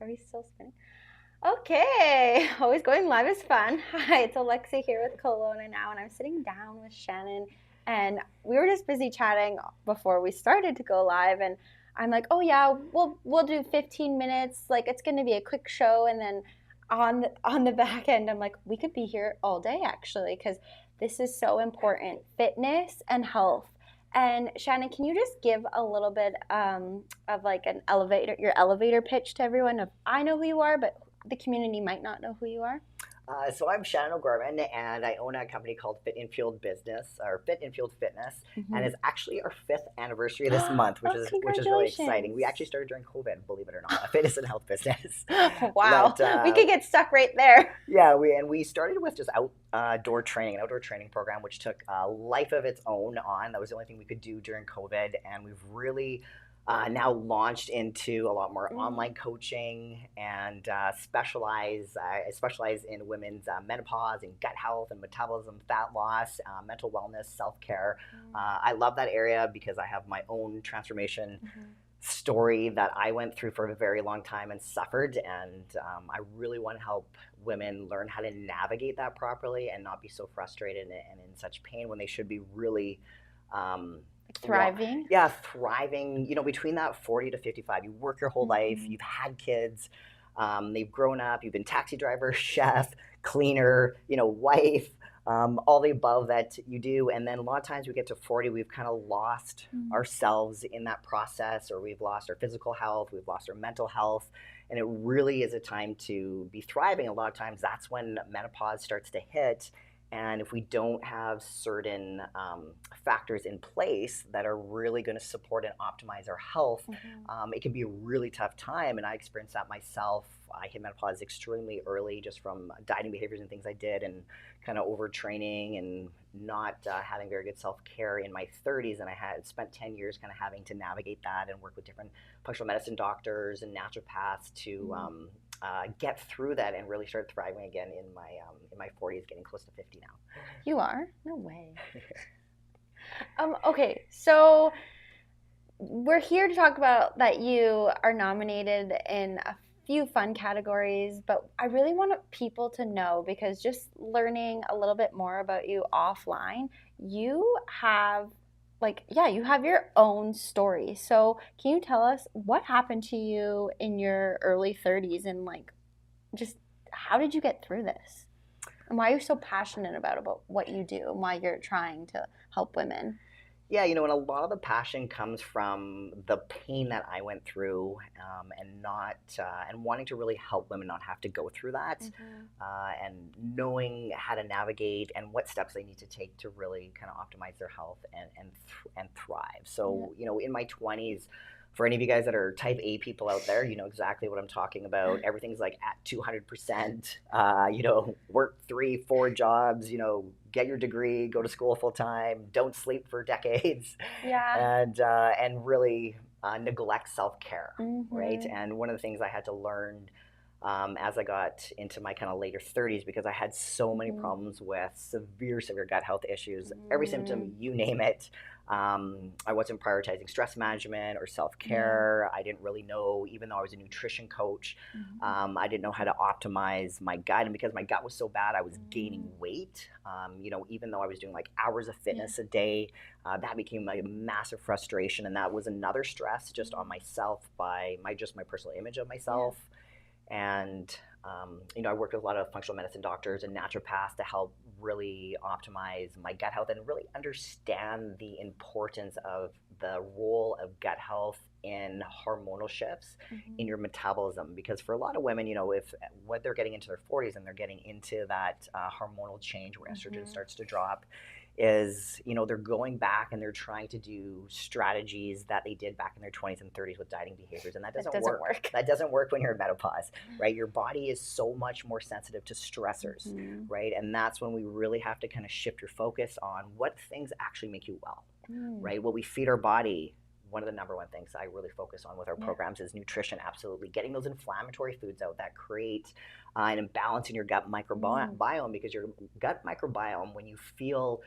Are we still spinning? Okay, always going live is fun. Hi, it's Alexi here with KelownaNow, and I'm sitting down with Shannon, and we were just busy chatting before we started to go live, and I'm like, oh yeah, we'll do 15 minutes, like it's going to be a quick show, and then on the back end, I'm like, we could be here all day actually, because this is so important, fitness and health. And Shannon, can you just give a little bit of like your elevator pitch to everyone of I know who you are, but the community might not know who you are? So I'm Shannon Gorman, and I own a company called Fit in Field Business or Fit in Field Fitness, and Mm-hmm. it's actually our fifth anniversary this month, which Oh, is really exciting. congratulations. We actually started during COVID, believe it or not, a fitness and health business. Wow. but We could get stuck right there. yeah, we started with just outdoor training, an outdoor training program, which took a life of its own on. That was the only thing we could do during COVID, and we've really now launched into a lot more Mm. online coaching and specialize. I specialize in women's menopause and gut health and metabolism, fat loss, mental wellness, self care. I love that area because I have my own transformation Mm-hmm. story that I went through for a very long time and suffered. And I really want to help women learn how to navigate that properly and not be so frustrated and in such pain when they should be really, um, Thriving. yeah, thriving. Between that 40 to 55, you work your whole life, Mm-hmm. you've had kids, they've grown up, you've been taxi driver, chef, cleaner, wife, all the above that you do. And then a lot of times we get to 40, we've kind of lost ourselves in that process, or we've lost our physical health, we've lost our mental health. And it really is a time to be thriving. A lot of times that's when menopause starts to hit. And if we don't have certain factors in place that are really going to support and optimize our health, Mm-hmm. it can be a really tough time. And I experienced that myself. I hit menopause extremely early just from dieting behaviors and things I did, and kind of overtraining and not having very good self-care in my 30s. And I had spent 10 years kind of having to navigate that and work with different functional medicine doctors and naturopaths to get through that and really start thriving again in my 40s, getting close to 50 now. You are? No way. Okay, so we're here to talk about that you are nominated in a few fun categories, but I really want people to know because just learning a little bit more about you offline, you have you have your own story. So, can you tell us what happened to you in your early 30s and just how did you get through this? And why are you so passionate about what you do and why you're trying to help women? Yeah, and a lot of the passion comes from the pain that I went through, and not and wanting to really help women not have to go through that, Mm-hmm. and knowing how to navigate and what steps they need to take to really kind of optimize their health and thrive. Yeah. So, in my 20s, for any of you guys that are type A people out there, you know exactly what I'm talking about. Everything's like at 200%. Work 3, 4 jobs. Get your degree, go to school full time, don't sleep for decades, Yeah. and really neglect self care, right? Mm-hmm. And one of the things I had to learn as I got into my kind of later 30s, because I had so many Mm-hmm. problems with severe gut health issues, every symptom, Mm. you name it. I wasn't prioritizing stress management or self Yeah. care. I didn't really know, even though I was a nutrition coach, Mm-hmm. I didn't know how to optimize my gut. And because my gut was so bad, I was gaining Mm. weight. Even though I was doing like hours of Yeah. fitness a day, that became a massive frustration. And that was another stress just on myself by my personal image of Yeah. myself. And I worked with a lot of functional medicine doctors and naturopaths to help really optimize my gut health and really understand the importance of the role of gut health in hormonal shifts Mm-hmm. in your metabolism. Because for a lot of women, if when they're getting into their 40s and they're getting into that hormonal change where estrogen Mm-hmm. starts to drop, is they're going back and they're trying to do strategies that they did back in their 20s and 30s with dieting behaviors, and that That doesn't doesn't work. work. That doesn't work when you're in menopause, right? Your body is so much more sensitive to stressors, Mm-hmm. right? And that's when we really have to kind of shift your focus on what things actually make you well, Mm. right? What we feed our body. One of the number one things I really focus on with our Yeah. programs is nutrition. Absolutely, getting those inflammatory foods out that create an imbalance in your gut Mm. microbiome, because your gut microbiome, when you feel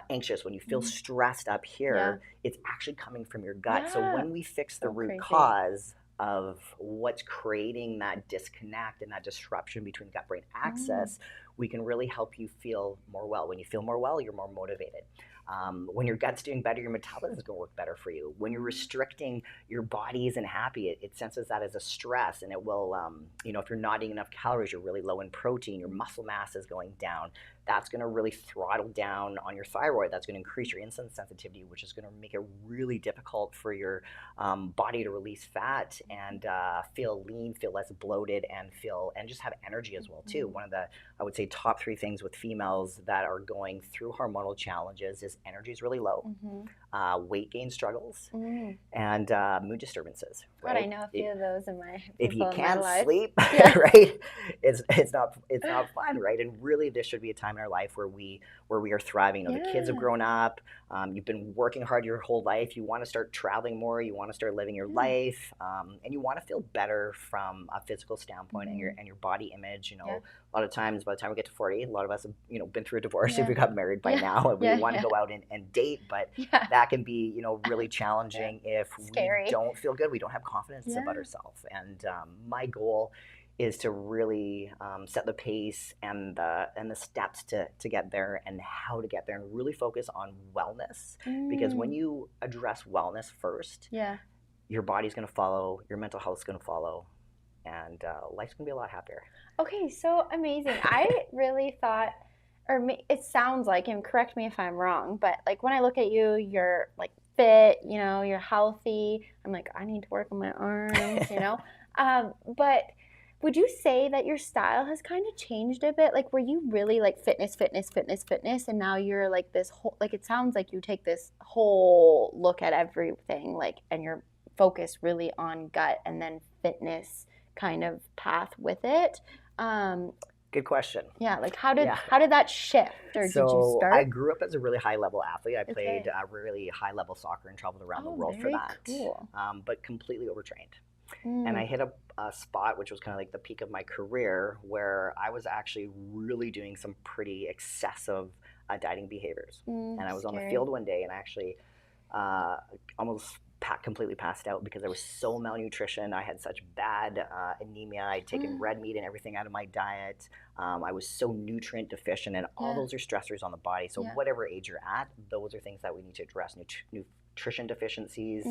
anxious, when you feel Mm. stressed up Yeah. here, it's actually coming from your gut. So Yeah. when we fix the So root crazy. cause of what's creating that disconnect and that disruption between gut brain axis, we can really help you feel more well. When you feel more well, you're more motivated. When your gut's doing better, your metabolism is going to work better for you. When you're restricting, your body isn't happy. It senses that as a stress, and it will, if you're not eating enough calories, you're really low in protein, your muscle mass is going down. That's going to really throttle down on your thyroid. That's going to increase your insulin sensitivity, which is going to make it really difficult for your body to release fat and feel lean, feel less bloated, and just have energy as well too. One of the, I would say, top 3 things with females that are going through hormonal challenges is energy is really low, weight gain struggles, and mood disturbances. God, right? I know a few of those in my If you people in my can't life. sleep, Yeah. right, it's not fun, right? And really, there should be a time in our life where we are thriving. The kids have Yeah. grown up. You've been working hard your whole life. You want to start traveling more. You want to start living your life, and you want to feel better from a physical standpoint and your body image. A lot of times, by the time we get to 40, a lot of us have been through a divorce if we got married by now, and we want to go out and date, but that can be really challenging if Scary. we don't feel good, we don't have confidence about ourselves. And my goal is to really set the pace and the steps to get there and how to get there, and really focus on wellness, because when you address wellness first, your body's going to follow, your mental health's going to follow, and life's going to be a lot happier. Okay, so amazing. I really thought, it sounds like, and correct me if I'm wrong, but like when I look at you, you're like fit, you're healthy. I'm like, I need to work on my arms, But would you say that your style has kind of changed a bit? Like, were you really like fitness, and now you're like this whole, like, it sounds like you take this whole look at everything, like, and you're focused really on gut and then fitness kind of path with it. Good question. Yeah, like how did that shift, or did you start? I grew up as a really high level athlete. I played really high level soccer and traveled around the world for that. Cool. But completely overtrained. And I hit a spot which was kind of like the peak of my career, where I was actually really doing some pretty excessive dieting behaviors. And I was on the field one day, and I actually almost completely passed out because I was so malnutrition. I had such bad anemia. I'd taken red meat and everything out of my diet. I was so nutrient deficient, and all those are stressors on the body. So whatever age you're at, those are things that we need to address. Nutrition deficiencies.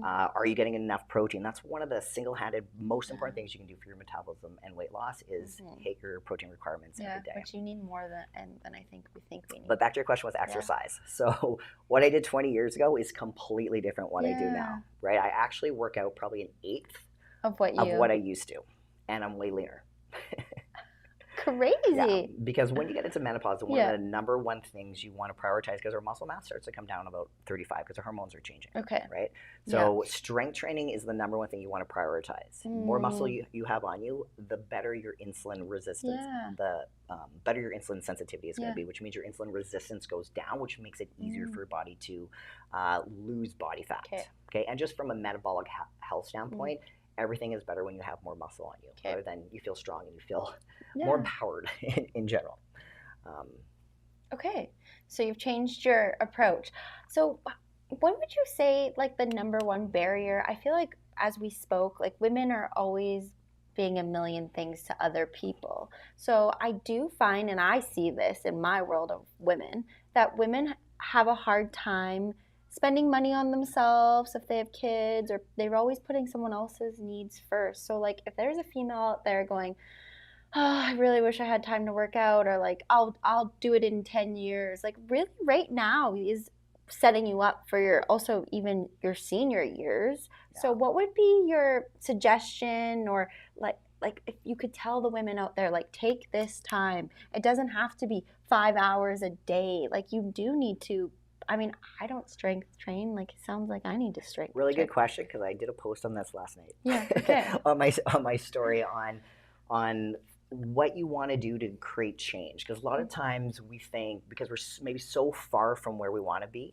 Are you getting enough protein? That's one of the single-handed most important things you can do for your metabolism and weight loss is hit your protein requirements every day. Which you need more than I think we need. But back to your question with exercise. So what I did 20 years ago is completely different what I do now, right? I actually work out probably an eighth of what I used to, and I'm way leaner. Crazy. Yeah, because when you get into menopause, one of the number one things you want to prioritize, because our muscle mass starts to come down about 35 because our hormones are changing. Okay. Right? So strength training is the number one thing you want to prioritize. The more muscle you have on you, the better your insulin resistance, the better your insulin sensitivity is going to be, which means your insulin resistance goes down, which makes it easier for your body to lose body fat. Okay. And just from a metabolic health standpoint, everything is better when you have more muscle on you, rather than you feel strong and you feel more empowered in general. Okay, so you've changed your approach. So what would you say, like, the number one barrier? I feel like as we spoke, like, women are always being a million things to other people. So I do find, and I see this in my world of women, that women have a hard time spending money on themselves if they have kids, or they're always putting someone else's needs first. So like if there's a female out there going, oh, I really wish I had time to work out, or like I'll do it in 10 years, like really right now is setting you up for your senior years. So what would be your suggestion, or like if you could tell the women out there, like, take this time. It doesn't have to be 5 hours a day. Like, you do need to, I mean, I don't strength train. Like, it sounds like I need to strength train. Really good question, because I did a post on this last night. Yeah, okay. on my story on what you want to do to create change, because a lot of times we think, because we're maybe so far from where we want to be,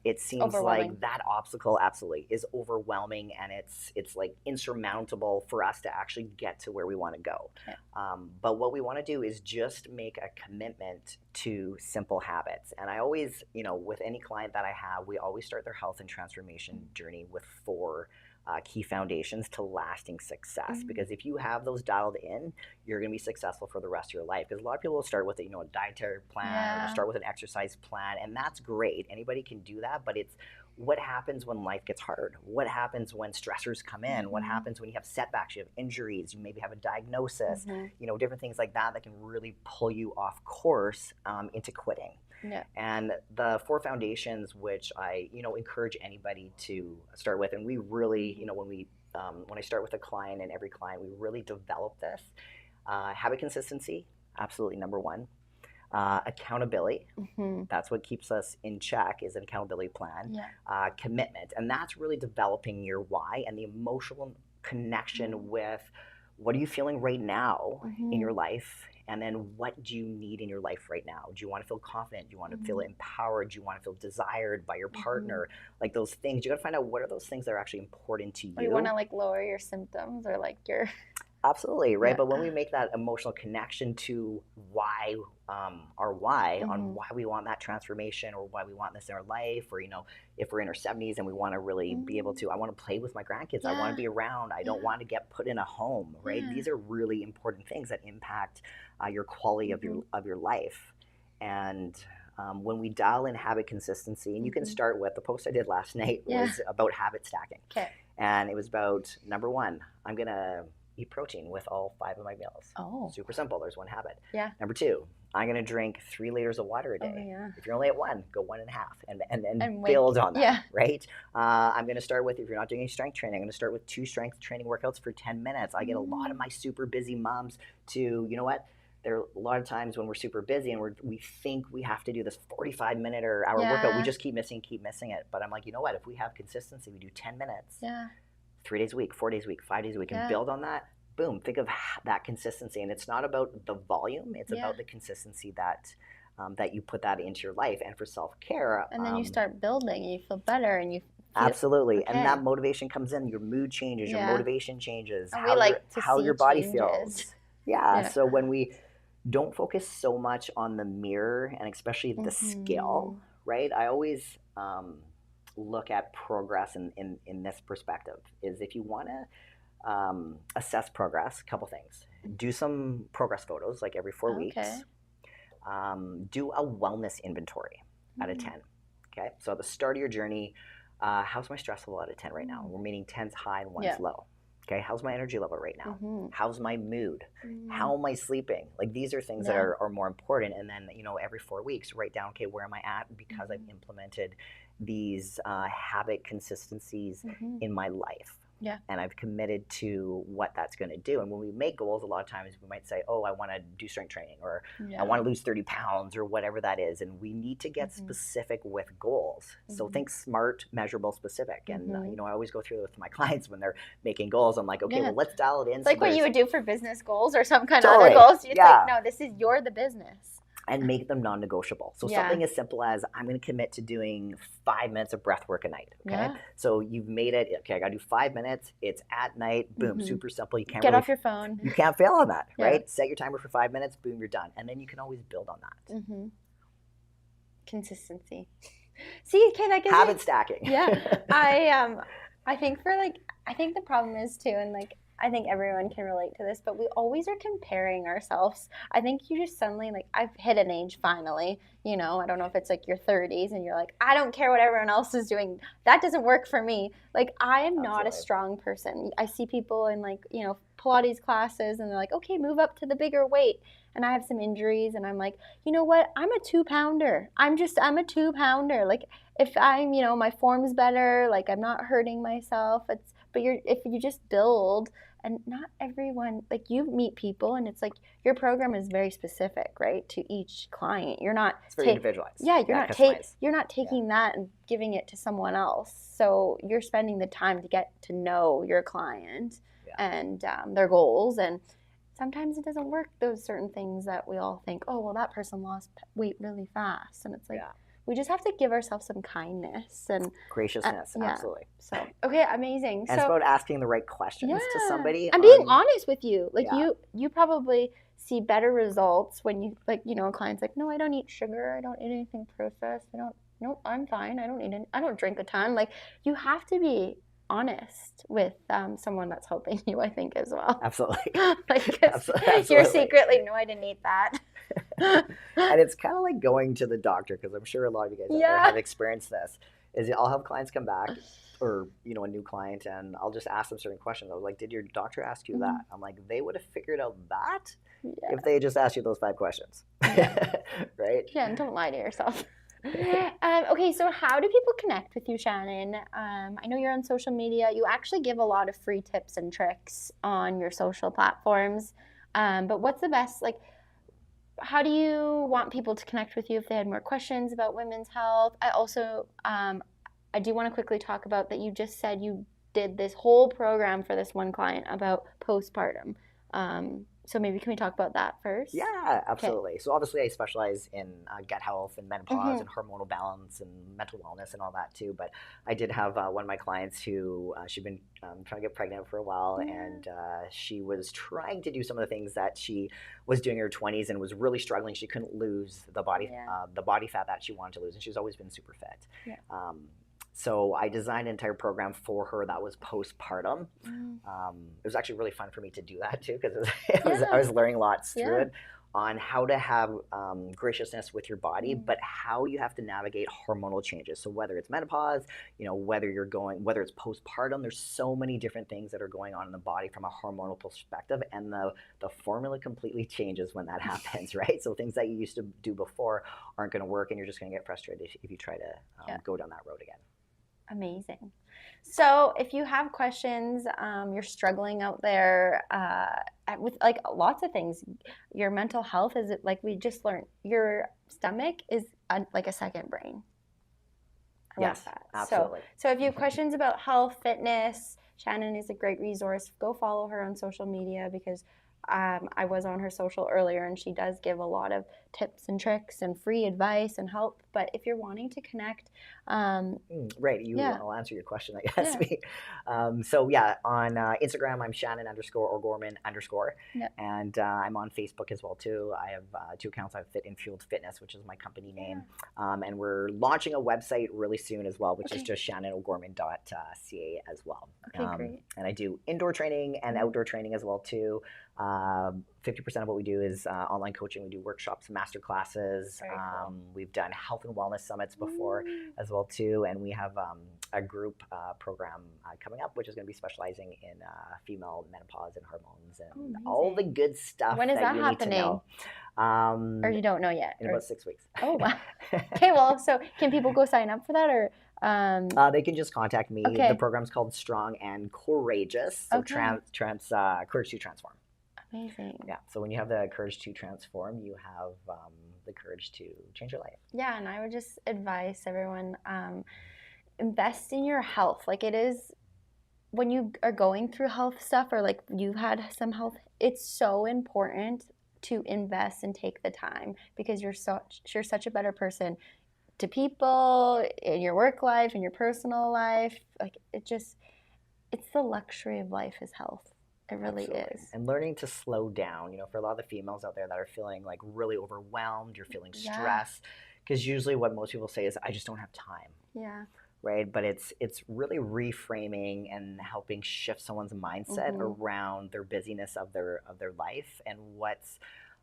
it seems like that obstacle absolutely is overwhelming, and it's like insurmountable for us to actually get to where we want to go. But what we want to do is just make a commitment to simple habits. And I always, with any client that I have, we always start their health and transformation journey with four key foundations to lasting success. Because if you have those dialed in, you're going to be successful for the rest of your life. Because a lot of people will start with a dietary plan, or they'll start with an exercise plan, and that's great. Anybody can do that, but it's what happens when life gets hard? What happens when stressors come in? What happens when you have setbacks, you have injuries, you maybe have a diagnosis, different things like that that can really pull you off course into quitting. Yeah. And the 4 foundations, which I, encourage anybody to start with, and we really, when I start with a client and every client, we really develop this. Habit consistency, absolutely number 1. Accountability, that's what keeps us in check, is an accountability plan. Commitment, and that's really developing your why and the emotional connection with what are you feeling right now in your life, and then what do you need in your life right now. Do you want to feel confident? Do you want to feel empowered? Do you want to feel desired by your partner? Like those things, you got to find out what are those things that are actually important to you. Or you want to like lower your symptoms, or like your Absolutely, right? But when we make that emotional connection to why, our why, on why we want that transformation, or why we want this in our life, or, if we're in our 70s and we want to really be able to, I want to play with my grandkids, I want to be around, I don't want to get put in a home, right? These are really important things that impact your quality of your life. And when we dial in habit consistency, and you can start with, the post I did last night was about habit stacking. And it was about, number 1, I'm going to eat protein with all 5 of my meals. Super simple. There's 1 habit. Number 2, I'm going to drink 3 liters of water a day. If you're only at 1, go 1.5 and build on that, right? I'm going to start with, if you're not doing any strength training, I'm going to start with 2 strength training workouts for 10 minutes. I get a lot of my super busy moms to, there are a lot of times when we're super busy and we think we have to do this 45-minute or hour workout. We just keep missing it. But I'm like, you know what? If we have consistency, we do 10 minutes. 3 days a week, 4 days a week, 5 days a week, and build on that. Boom, think of that consistency. And it's not about the volume, it's about the consistency that that you put that into your life. And for self-care. And then you start building, and you feel better, and you feel, absolutely. And that motivation comes in, your mood changes, your motivation changes, and how your body changes. Feels. So when we don't focus so much on the mirror, and especially the scale, right? I always look at progress in this perspective, is if you want to assess progress, a couple things. Do some progress photos like every 4 weeks. Do a wellness inventory out of 10. Okay, so at the start of your journey, how's my stress level out of 10 right now? We're meaning 10's high and 1's low. Okay, how's my energy level right now? How's my mood? How am I sleeping? Like, these are things that are more important. And then, every 4 weeks, write down, okay, where am I at? Because I've implemented these habit consistencies in my life. And I've committed to what that's going to do. And when we make goals, a lot of times we might say, oh, I want to do strength training, or I want to lose 30 pounds, or whatever that is. And we need to get specific with goals. So think SMART, measurable, specific. And, I always go through with my clients when they're making goals. I'm like, okay, well, let's dial it in. It's like what you would do for business goals or some kind of other goals. It's like, no, you're the business. And make them non-negotiable. So something as simple as, I'm going to commit to doing 5 minutes of breath work a night. Okay. So you've made it. Okay, I got to do 5 minutes. It's at night. Boom. Super simple. You can't get off your phone. You can't fail on that, right? Set your timer for 5 minutes. Boom, you're done. And then you can always build on that. Consistency. See, okay, that gives habit stacking. I think I think the problem is too, and I think everyone can relate to this, but we always are comparing ourselves. I think you just suddenly, I've hit an age finally, I don't know if it's your 30s and you're like, I don't care what everyone else is doing. That doesn't work for me. I am not a strong person. I see people in Pilates classes and they're like, okay, move up to the bigger weight. And I have some injuries and I'm like, you know what? I'm a 2-pounder. I'm a 2-pounder. If I'm, my form's better, I'm not hurting myself. If you just build. And not everyone, you meet people and it's your program is very specific, right, to each client. You're not it's very individualized. Yeah, you're not taking that and giving it to someone else. So you're spending the time to get to know your client and their goals. And sometimes it doesn't work, those certain things that we all think, oh, well, that person lost weight really fast. And it's we just have to give ourselves some kindness and graciousness. Absolutely. So, okay, amazing. And it's about asking the right questions to somebody. And being honest with you. You probably see better results when you, a client's like, no, I don't eat sugar. I don't eat anything processed. Nope, I'm fine. I don't drink a ton. You have to be honest with someone that's helping you, I think, as well. Absolutely. Like, 'cause you're secretly, no, I didn't eat that. And it's kind of like going to the doctor, because I'm sure a lot of you guys out there Yeah. have experienced this. Is I'll have clients come back, or a new client, and I'll just ask them certain questions. I was like, "Did your doctor ask you that?" I'm like, "They would have figured out that Yeah. if they had just asked you those 5 questions." Yeah. Right? Yeah, and don't lie to yourself. Okay, so how do people connect with you, Shannon? I know you're on social media. You actually give a lot of free tips and tricks on your social platforms. But what's the best, like, how do you want people to connect with you if they had more questions about women's health? I also, I do want to quickly talk about that you just said you did this whole program for this one client about postpartum. So maybe can we talk about that first? Yeah, Okay. absolutely. So obviously, I specialize in gut health and menopause Mm-hmm. and hormonal balance and mental wellness and all that too. But I did have one of my clients who she'd been trying to get pregnant for a while, Yeah. and she was trying to do some of the things that she was doing in her 20s and was really struggling. She couldn't lose the body fat that she wanted to lose, and she's always been super fit. Yeah. So I designed an entire program for her that was postpartum. It was actually really fun for me to do that too, because I was learning lots through it on how to have graciousness with your body, but how you have to navigate hormonal changes. So whether it's menopause, whether it's postpartum, there's so many different things that are going on in the body from a hormonal perspective, and the formula completely changes when that happens, right? So things that you used to do before aren't going to work, and you're just going to get frustrated if you try to go down that road again. Amazing. So if you have questions, you're struggling out there with like lots of things, your mental health is, like we just learned, your stomach is like a second brain. I Yes, like that. absolutely. So if you have questions about health, fitness, Shannon is a great resource. Go follow her on social media, because I was on her social earlier, and she does give a lot of tips and tricks and free advice and help. But if you're wanting to connect, right, I'll answer your question, I guess. Yeah. So yeah, on Instagram, I'm Shannon _ or Gorman _ Yep. and I'm on Facebook as well too. I have 2 accounts. I have Fit and Fueled Fitness, which is my company name, and we're launching a website really soon as well, which is just shannonogorman.ca as well. Okay, great. And I do indoor training and outdoor training as well too. 50% of what we do is online coaching. We do workshops, master classes. Cool. We've done health and wellness summits before as well too, and we have a group program coming up, which is going to be specializing in female menopause and hormones and all the good stuff. When is that you happening? Need to know. Or you don't know yet? In about 6 weeks. Oh, wow. Okay, well, so can people go sign up for that, or? They can just contact me. Okay. The program's called Strong and Courageous. So Courage to Transform. Amazing. Yeah. So when you have the courage to transform, you have the courage to change your life. Yeah, and I would just advise everyone, invest in your health. Like, it is, when you are going through health stuff, or like you've had some health, it's so important to invest and take the time, because you're such a better person to people in your work life, in your personal life. Like, it's the luxury of life is health. It really is. And learning to slow down, for a lot of the females out there that are feeling like really overwhelmed, you're feeling stressed, because usually what most people say is, I just don't have time. Yeah. Right? But it's really reframing and helping shift someone's mindset around their busyness of their life, and what's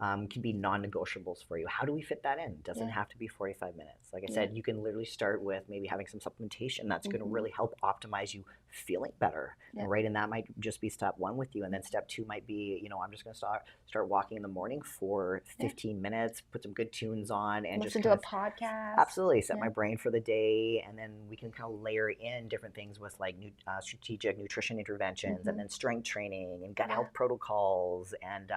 can be non-negotiables for you. How do we fit that in? It doesn't have to be 45 minutes. Like I said, you can literally start with maybe having some supplementation that's going to really help optimize you feeling better. Right? And that might just be step 1 with you. And then step 2 might be, I'm just going to start walking in the morning for 15 minutes, put some good tunes on, and listen just to a podcast. Absolutely. Set my brain for the day. And then we can kind of layer in different things with like strategic nutrition interventions, and then strength training and gut health protocols, and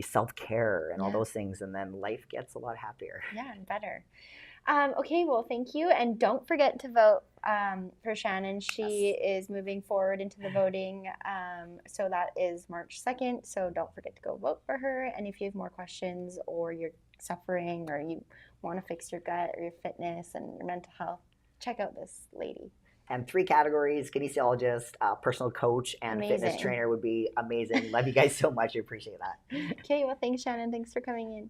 self-care and all those things, and then life gets a lot happier. Yeah, and better. Okay, well, thank you, and don't forget to vote for Shannon. She is moving forward into the voting, so that is March 2nd, so don't forget to go vote for her. And if you have more questions, or you're suffering, or you want to fix your gut or your fitness and your mental health, check out this lady. And 3 categories: kinesiologist, personal coach, and fitness trainer would be amazing. Love you guys so much. I appreciate that. Okay, well, thanks, Shannon. Thanks for coming in.